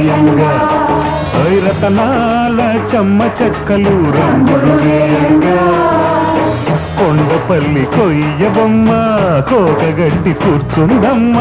వేయంగా రతనాల చెమ్మ చెక్కలు రంగులు వేయంగా కొండపల్లి కొయ్యబొమ్మ కోకగట్టి కూర్చుందమ్మ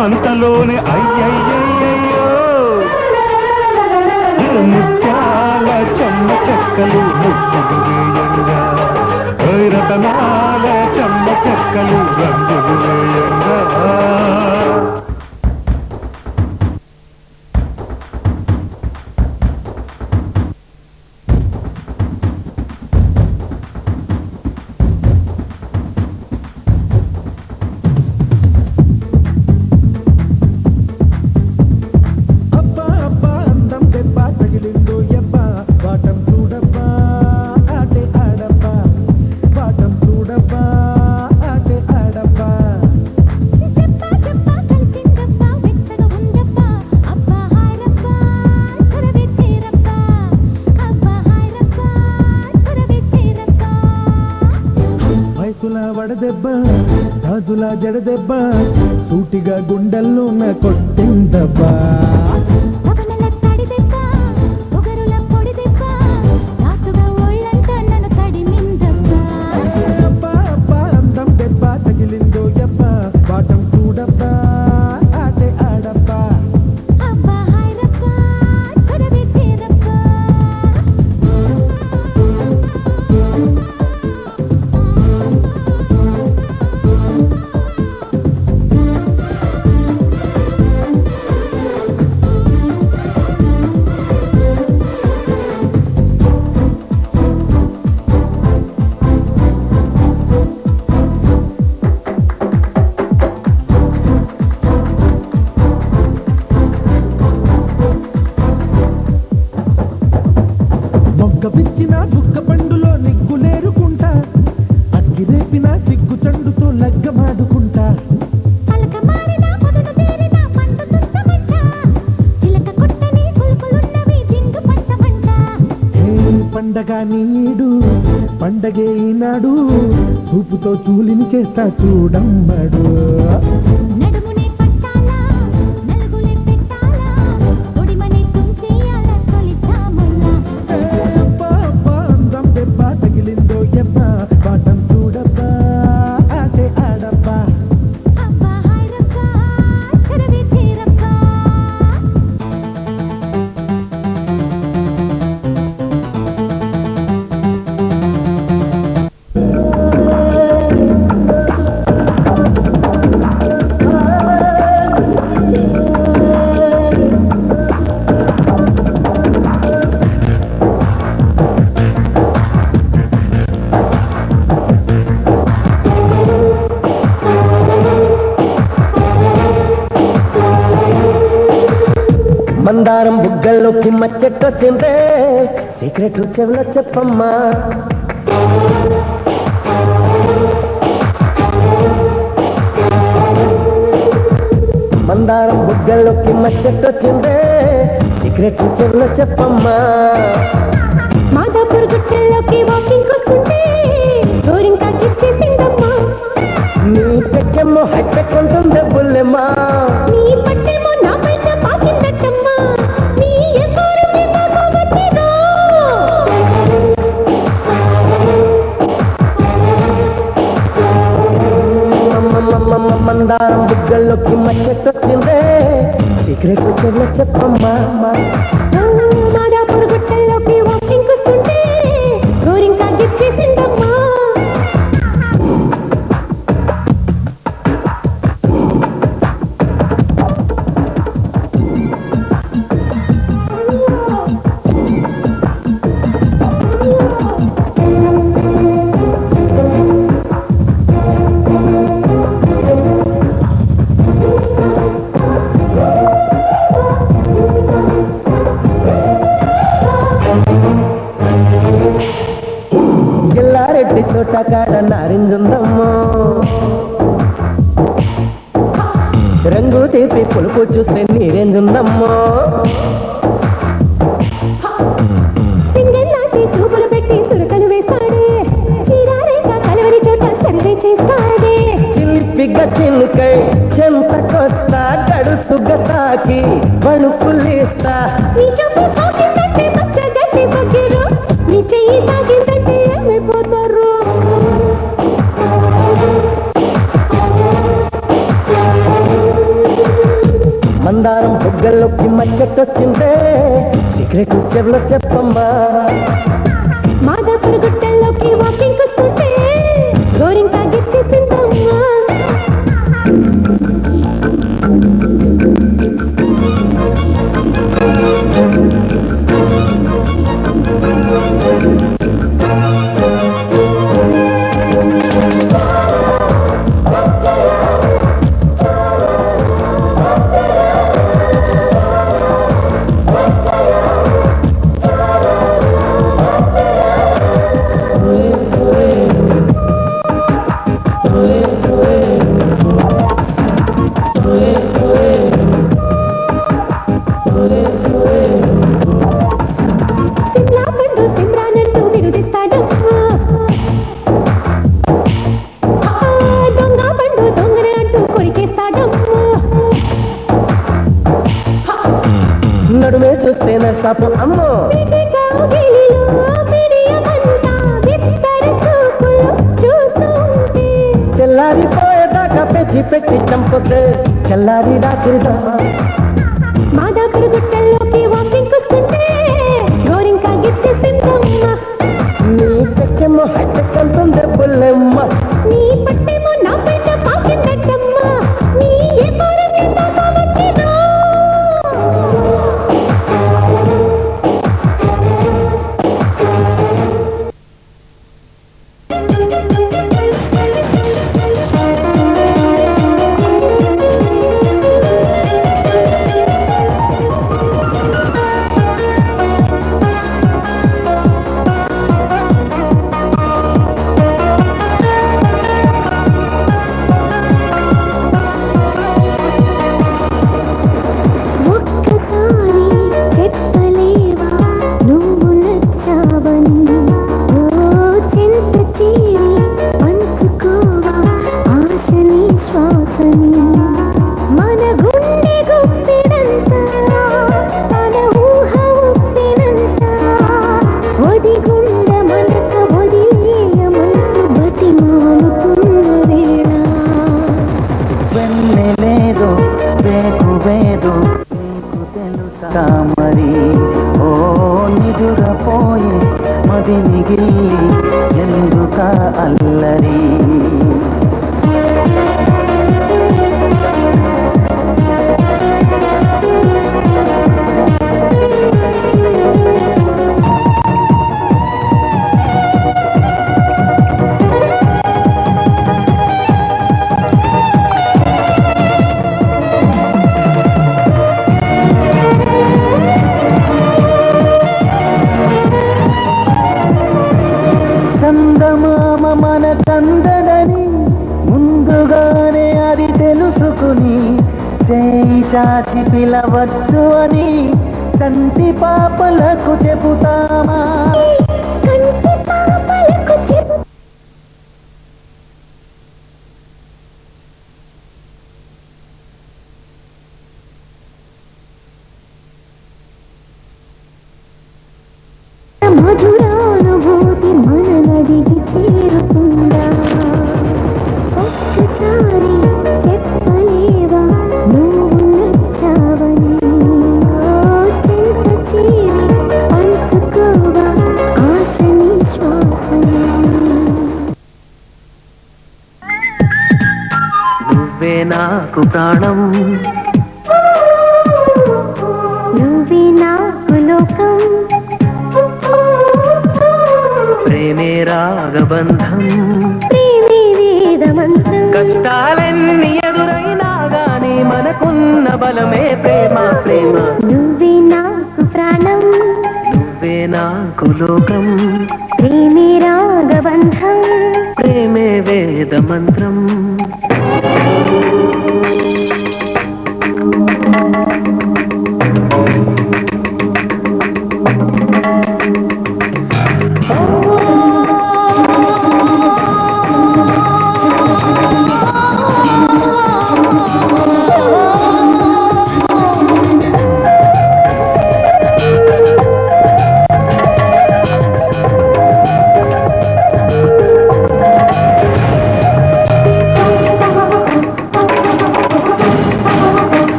అంతలోనే అయ్యయ్యయ్యో ముత్యాల చెమ్మ చెక్కలు ముగ్గులు వేయంగా రతనాల చెమ్మ చెక్కలు రంగులు వేయంగా వడదెబ్బ జాజులా జడదెబ్బ సూటిగా గుండెల్లో నా కొట్టిందబ్బా అందం దెబ్బ తగిలిందో ఎబ్బ పాఠం చూడబ్బా ఆటే ఆడబ్బా విచ్చిన బుక్క పండులో నిగ్గులేరుకుంటా అగ్గి రేపిన చిగ్గు చండుతో లగ్గమాడుకుంటా పండగ నీడు పండగే ఈనాడు చూపుతో చూలిని చేస్తా చూడమ్మడు మందారం బుగ్గల్లోకి మచ్చెట్టొచ్చిందే సీక్రెట్ చెవులో చెప్పమ్మా మందారం బుగ్గల్లోకి మచ్చెట్టొచ్చిందే సీక్రెట్ చెవులో చెప్పమ్మా మాదాపూర్ గుట్టల్లోకి వాకింగ్ వస్తుంటే డోరింగ్ తాకిచ్చేసిందమ్మా నీ పెక్కెమ్మో హైటెక్కుంటుందే బుల్లెమ్మా నీ పట్టేమో నా పైన పాకిందట్టమ్మా నీ ఎకారు మీద వచ్చేదో మందారం బుగ్గల్లోకి మచ్చెట్టొచ్చిందే సీక్రెట్ చెవులో చెప్పమ్మా మాదాపూర్ గుట్టల్లోకి వాకింగ్ వస్తుంటే డోరింగ్ తాకిచ్చేసిందమ్మా ఎల్లారెడ్డి తోట కాడ నారింజుందమ్మో రంగు తీపి పులుపు చూస్తే నీరేంజుందమ్మో సింగల్లాంటి చూపులు పెట్టి సురకలు వేస్తాడే చీరారేగా కలవరి చోట సర్వే చేస్తాడే చిలిపిగ చిలుకై చెంత కొత్త గడుసుగ తాకి వణుకుల్లి పట్టిస్తా. నీ చెప్పు తాకిందంటే పచ్చగడ్డి పక్కిరు, నీ చెయ్యి తాకిందంటే ఏమైపోతారు. మందారం బుగ్గల్లోకి మచ్చటొచ్చిందే, సీక్రెట్ చెవిలో చెప్పమ్మా. మాదాపుర గుట్టల్లోకి వాకింగ్ వస్తుంటే గోరింకా గిచ్చేసిందమ్మా. సిమ్లా పండు సిమ్రానంటూ విరుదిస్తాడమ్మా. దొంగ పండు దొంగనే అంటూ కొరికేస్తాడమ్మా. నడుమే చూస్తే నర్సాపం అమ్మో. పిడిగా గిలిలో పిడియమంతా విస్తర చూపులు చూస్తుంటే తెల్లారిపోయేదాకా పెంచి పెట్టి చంపుతే చల్లారి రాత్రిదా. మాదాపుర గుట్టల్లోకి వాకింగ్ వస్తుంటే గోరింకా గిచ్చేసిందమ్మా. నీ పెక్కెమ్మో హైటెక్ అంటుంది బుల్లెమ్మ. నీ పట్టేమో నా పైన పాకిందట్టమ్మా. నీ ఏ పారం ఎంతో వచ్చినా ఒక్కసారి చెప్పలేవా నువ్వు నచ్చావని. ఓ చింత చేరి పంచుకోవా ఆశని శ్వాసని. మన గుండె గుప్పెడంతా తన ఊహ ఉప్పెనంతా ఒదిగుండ మనక వదిలేయమంటూ బతిమాలుకున్న వేళ వెన్నెలేదో వేకువేదో నీకు తెలుసా మరి. ఓ నిదురపోయే మది మిగిలి ఎందుక అల్లరి. చందమామ మన కందడని ముందుగానే అది తెలుసుకుని చేయి చాచి పిలవద్దు అని కంటి పాపలకు చెబుతామా. కంటి పాపలకు చెప్పు మధురానుభూతి మన నదికి చేరుకుందా. ఒక్కసారి చెప్పలేవా నువ్వు నచ్చావని. ఓ చింత చేరి పంచుకోవా ఆశని శ్వాసని. నువ్వే నాకు ప్రాణం, నువ్వే నాకు లోకం. ప్రేమే రాగబంధం. ప్రేమే వేదమంత్రం. కష్టాలెన్ని ఎదురైనా గాని మనకున్న బలమే ప్రేమ ప్రేమ. నువ్వే నాకు ప్రాణం, నువ్వే నాకు లోకం. ప్రేమే రాగబంధం. ప్రేమే వేద మంత్రం.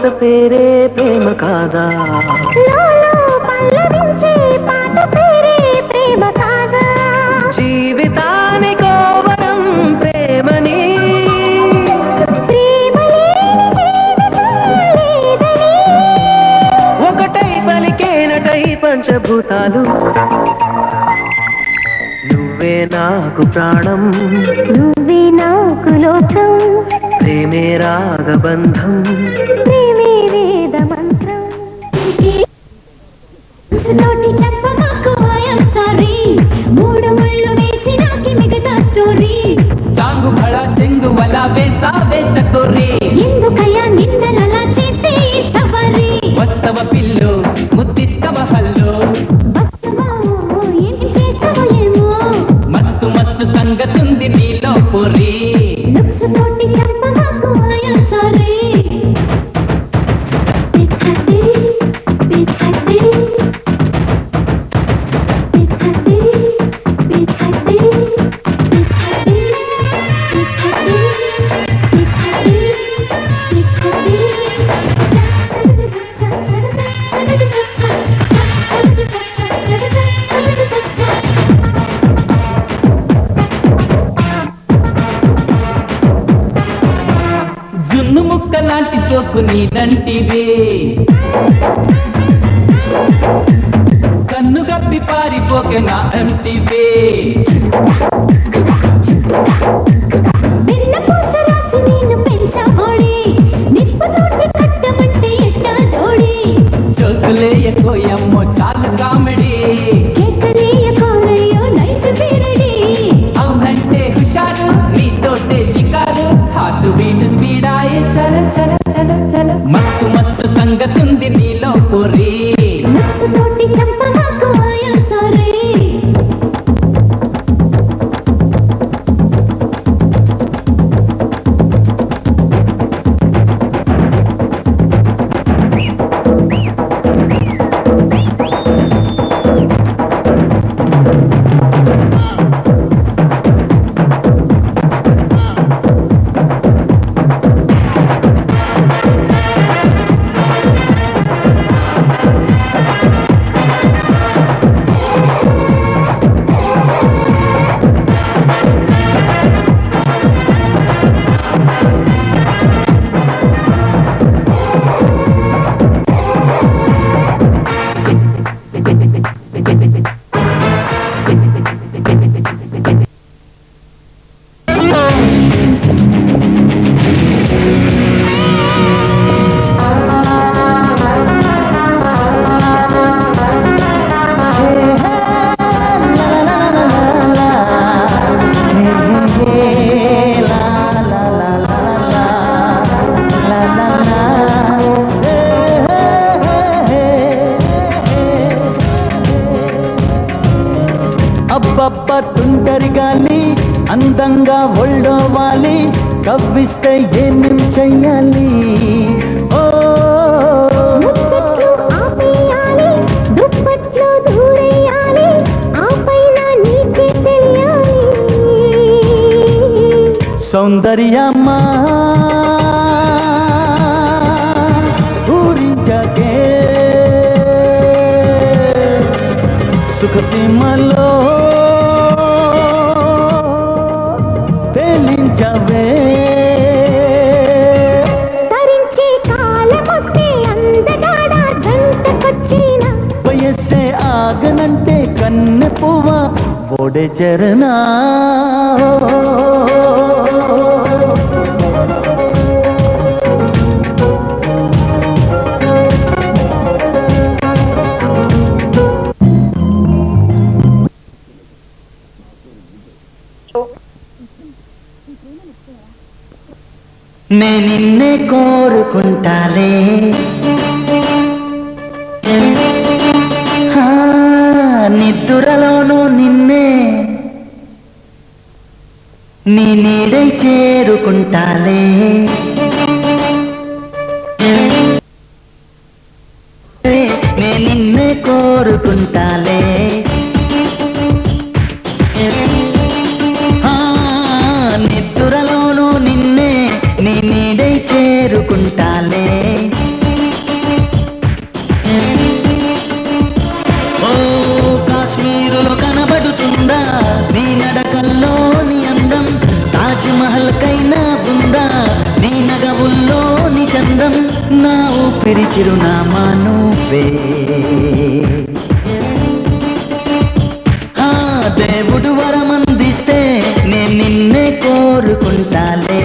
శ్వాస పేరే ప్రేమ కాదా లోలో పల్లవించే పాట పేరే ప్రేమ కాదా జీవితానికో వరం ప్రేమని ప్రేమ లేని జీవితం లేదని ఒకటై పలికేనటై పంచభూతాలు నువ్వే నాకు ప్రాణం నువ్వే నాకు లోకం ప్రేమే రాగబంధం ప్రేమే వేద మంత్రం తోటి చెప్పమాకు ఐఎమ్ సారీ మూడు ముళ్ళు వేసి నాకి మిగతా స్టోరీ చాంగు భళా చెంగు వలా వేసావే చకోరి ఎందుకయ్యా నిందలలా చేసే ఈ సవారీ వస్తవ పిల్లు ముద్దిస్తవ హల్లు వస్తావా ఏం చేస్తావో ఏమో మత్తు మత్తు సంగతుంది నీలో పొరి లుక్స్ తోటి చెప్పమాకు ఐఎమ్ సారీ బిత్కతే బిత్కతే బిత్కతే బిత్కతే జున్ను ముక్క లాంటి సోకు నీదంటివే కన్ను గప్పి పారిపోకే నా అంటివే వెన్న పూస రాసి నేను పెంచబోడి నిప్పు తోటి కట్టమంటే ఎట్టా జోడి చోకులేయకోయమ్మో చాలు కామెడీ కేకలేయ కోరయ్యో నైట్ పీరడి అవునంటే హుషారు నీతోటే షికారు హాటు వీడు స్పీడాయే చల చల చల చల మత్తు మత్తు సంగతుంది నీలో పొరి లుక్స్ తోటి చంపమాకు ఐఎమ్ సారీ అబ్బబ్బ తుంటరి గాలి అందంగా ఒళ్ళోవాలి కవ్విస్తే ఏమేం చెయ్యాలి ఓ ముచ్చట్లు ఆపేయాలి దుప్పట్లు దూరేయాలి ఆ పైన నీకే తెలియాలి సౌందర్యమ్మా ఊరించకే సుఖసీమలో తేలించవే తరించే కాలమొస్తే అందగాడ జంటకొచ్చిన వయస్సే ఆగనంటే కన్నె పువ్వ ఓడే చరణా నే నిన్నే కోరుకుంటాలే హా, నిద్దురలోనూ నిన్నే నీ నీడై చేరుకుంటాలే నే నిన్నే కోరుకుంటాలే ఆ, నిద్దురలోనూ నిన్నే నీ నీడై చేరుకుంటాలే ఊపిరి చిరునామా నువ్వే. దేవుడు వరమందిస్తే నేను నిన్నే కోరుకుంటాలే.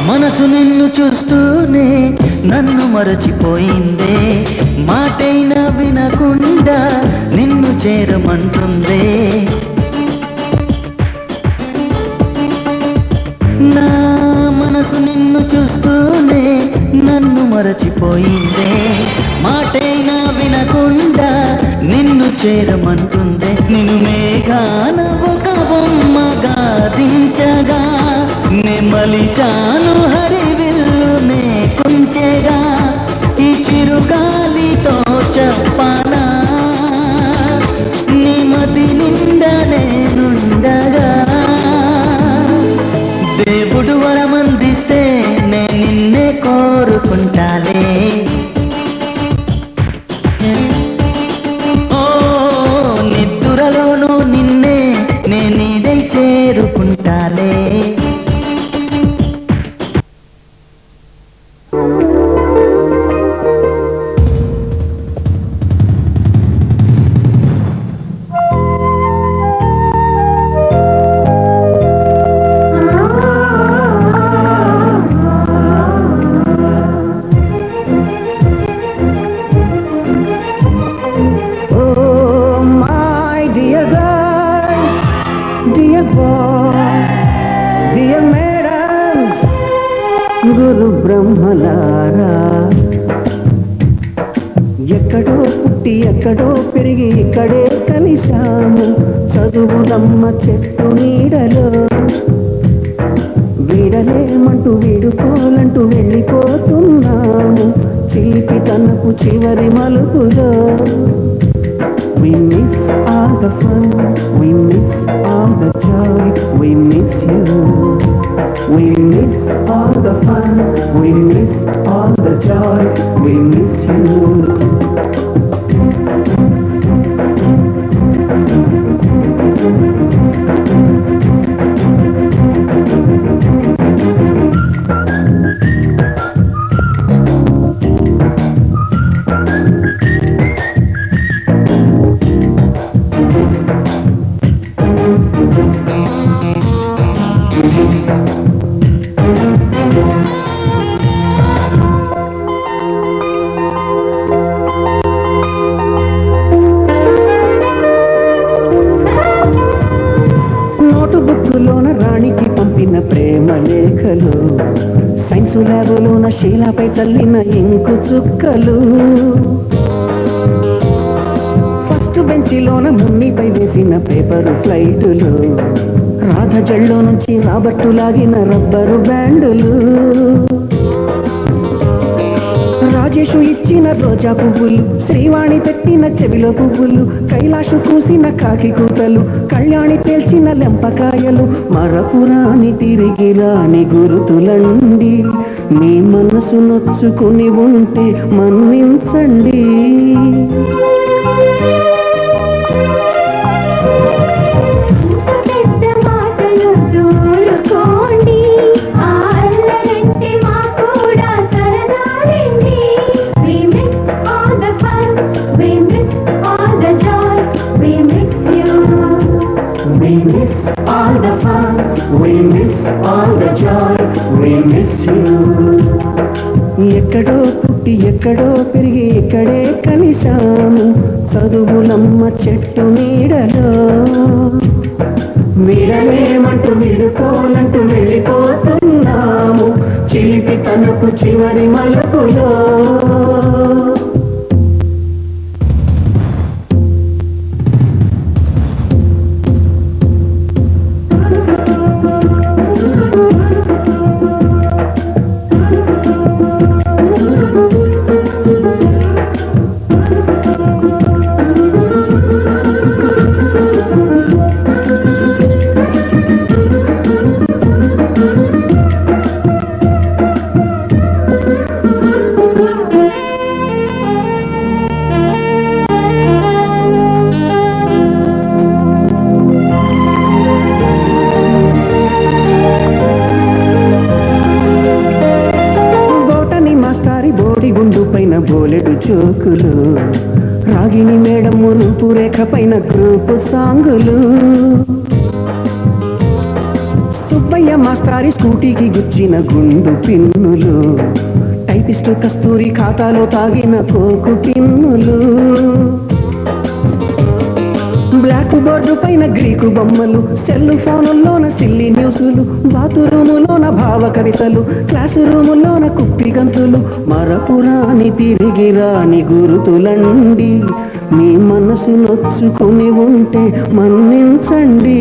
మనసు నిన్ను చూస్తూనే నన్ను మరచిపోయిందే. మాటైనా వినకుండా నిన్ను చేరమంటుందే. నా మనసు నిన్ను చూస్తూనే నన్ను మరచిపోయిందే. మాటైనా వినకుండా నిన్ను చేరమంటుందే. నిన్ను మేఘాన ఒక బొమ్మగా దించగా నెమలిచాను హరివిల్లునే కుంచెగా. ఈ చిరుగాలితో చెప్పనా నీ మతి నిండా నేనుండగా. దేవుడు వరమందిస్తే నేను నిన్నే కోరుకుంటాలే. ఓ నిద్దురలోనూ నిన్నే నేనిదై చేరుకుంటాలే. గురు బ్రహ్మలారా ఎక్కడో పుట్టి ఎక్కడో పెరిగి ఇక్కడే కలిశాము. చదువులమ్మ చెట్టు నీడలో వీడలేమంటూ వీడుకోలంటూ వెళ్ళిపోతున్నాము. చిలిపి తనకు చివరి మలుపులో We miss all the fun, we miss all the joy, we miss you. We miss all the fun, we miss all the joy, we miss you. నోటుబుక్కులోన రాణికి పంపిన ప్రేమ లేఖలు, సైన్సు ల్యాబులోన శీలాపై చల్లిన ఇంకు చుక్కలు, ఫస్ట్ బెంచిలోన మున్నిపై వేసిన పేపరు ఫ్లైటులు, రాధ జల్లో నుంచి రాబట్టు లాగిన రబ్బరు బ్యాండులు, రాజేషు ఇచ్చిన రోజా పువ్వులు, శ్రీవాణి పెట్టిన చెవిలో పువ్వులు, కైలాషు కూసిన కాకి కూతలు, కళ్యాణి పేల్చిన లెంపకాయలు, మరపురాని తిరిగి రాని గురుతులండి. మీ మనసు నొచ్చుకుని ఉంటే మన్నించండి. We miss all the fun, we miss all the joy, we miss you. ఎక్కడో పుట్టి ఎక్కడో పెరిగి ఇక్కడే కలిశాము. చదువులమ్మ చెట్టు నీడలో వీడలేమంటూ వీడుకోలంటూ వెళ్ళిపోతున్నాము. చిలిపి తనకు చివరి మలుపులో బోలెడు జోకులు, రాగిణి మేడం రూపురేఖ పైన గ్రూపు సాంగులు, సుబ్బయ్య మాస్టారి స్కూటీకి గుచ్చిన గుండు పిన్నులు, టైపిస్టు కస్తూరి ఖాతాలో తాగిన కోకు టిన్నులు, బ్లాక్ బోర్డు పైన గ్రీకు బొమ్మలు, సెల్ ఫోనుల్లోన సిల్లి న్యూసులు, బాతురూములోన భావ కవితలు, క్లాసు రూములోన కుప్పి గంతులు, మరపురాని తిరిగి రాని గురుతులండి, మీ మనసు నొచ్చుకొని ఉంటే మన్నించండి.